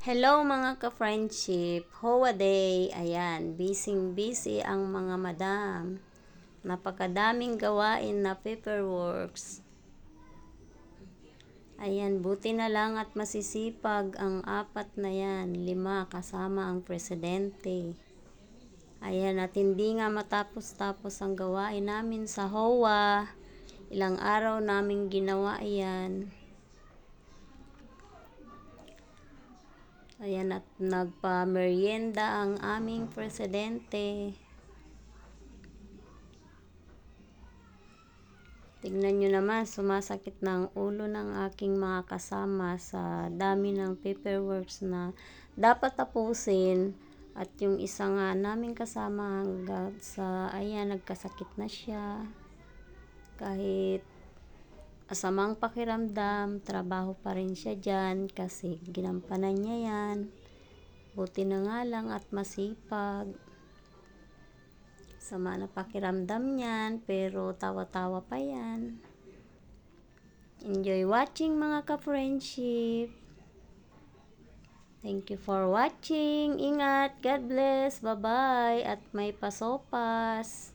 Hello mga ka-friendship, Hoa day, ayan, busy ang mga madam. Napakadaming gawain na paperworks. Ayan, buti na lang at masisipag ang apat na yan, 5 kasama ang presidente. Ayan, at hindi nga matapos-tapos ang gawain namin sa Hoa. Ilang araw namin ginawa yan. Ayan, at nagpa-merienda ang aming presidente. Tignan nyo naman, sumasakit na ang ulo ng aking mga kasama sa dami ng paperworks na dapat tapusin. At yung isa nga namin kasama hanggang sa, ayan, nagkasakit na siya. Kahit asamang pakiramdam, trabaho pa rin siya dyan kasi ginampanan niya yan. Buti na nga lang at masipag. Sama na pakiramdam niyan, pero tawa-tawa pa yan. Enjoy watching mga ka-friendship. Thank you for watching. Ingat. God bless. Bye-bye. At may pasopas.